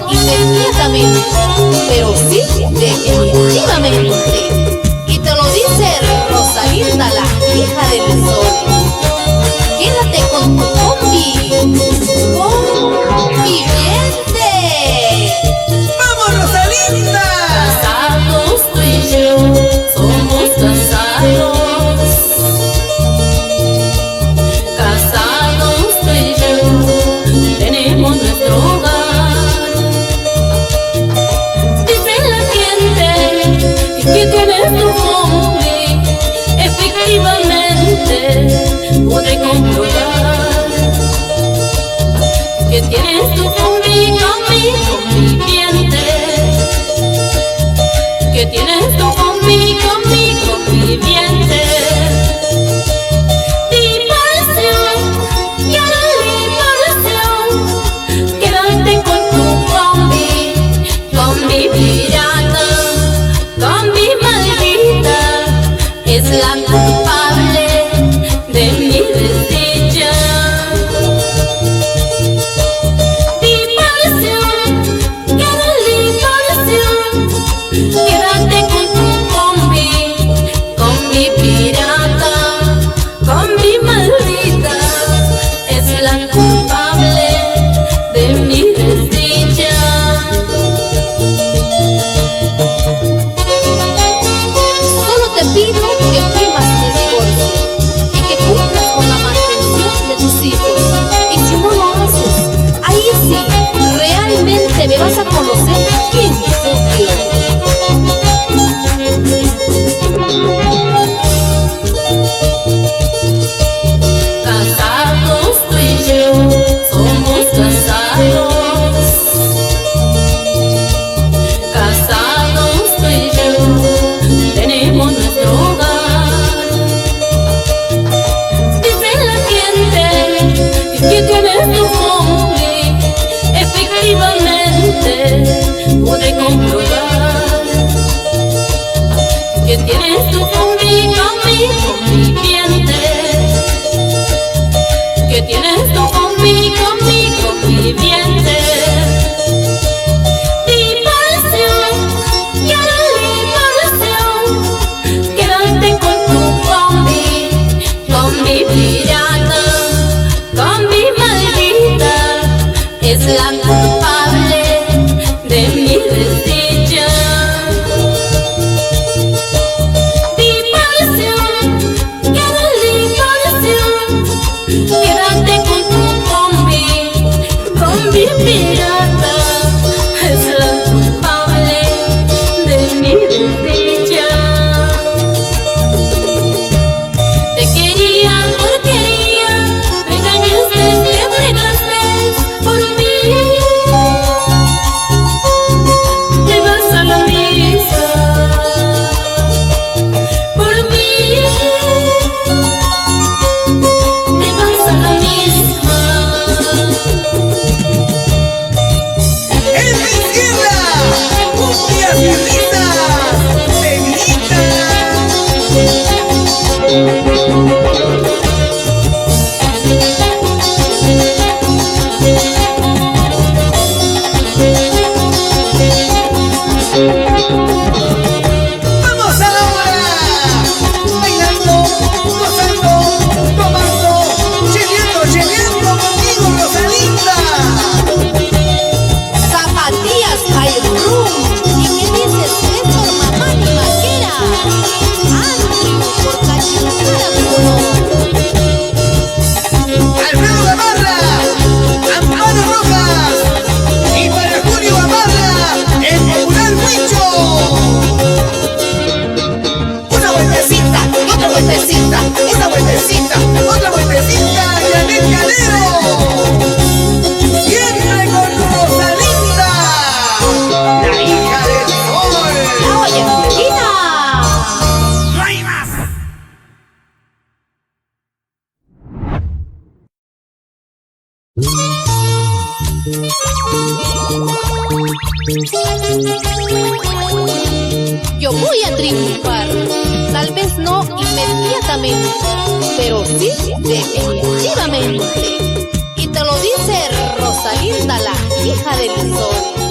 inmediatamente, pero sí, definitivamente. Y te lo dice Rosalinda, la hija del sol. Quédate con tu conviviente. ¡Vamos, Rosalinda! Casados tú y yo, somos casados. Casados tú y yo, tenemos nuestro hogar. Dice la gente que tienes tu combi, efectivamente podré comprobar que tienes tu combi con mi conviviente, que tienes tu combi con mi conviviente. Diversión, quiero diversión, quédate con tu combi pirata, combi maldita, es la culpable de mi desdicha. Diversión, quiero diversión, quédate con tu combi pirata, combi maldita, es la culpable de mi desdicha. Solo te pido que firmas el divorcio y que cumplas con la mantención de tus hijos. Y si no lo haces, ahí sí, realmente me vas a conocer quién soy yo. Casados tú y yo, somos casados. Casados tú y yo, tenemos nuestro hogar. Dice la gente que tienes tu combi, efectivamente podré comprobar que tienes tu combi con mi conviviente, que tienes tu combi con mi conviviente. Diversión, quiero diversión, quédate con tu combi pirata, combi maldita, es la culpable de mi desdicha. Diversión, quiero diversión, quédate con tu combi pirata, es la culpable de mi desdicha. Te quería, porquería, me engañaste, te entregaste por mí. Te vas a la misa por mí. Te vas a la misma. ¡En la izquierda! ¡Cumbias y risas! ¡Negrita! ¡Vamos a la hora! Bailando, gozando, tomando, cheleando conmigo, Rosalinda. Zapatillas hay room. ¿Y qué dices, Néstor, mamá ni maquera? Andrew, por cachetar a mi honor. Alfredo Gamarra, Amparo Rojas y para Julio Gamarra, el popular Huicho. Una vueltecita, otra vueltecita, esa vueltecita, otra vueltecita, Janet Calero. Siempre con Rosalinda, la hija del sol. ¡Oye, Marina! ¡No hay más! Yo voy a triunfar, tal vez no inmediatamente, pero sí definitivamente. Y te lo dice Rosalinda, la hija del sol.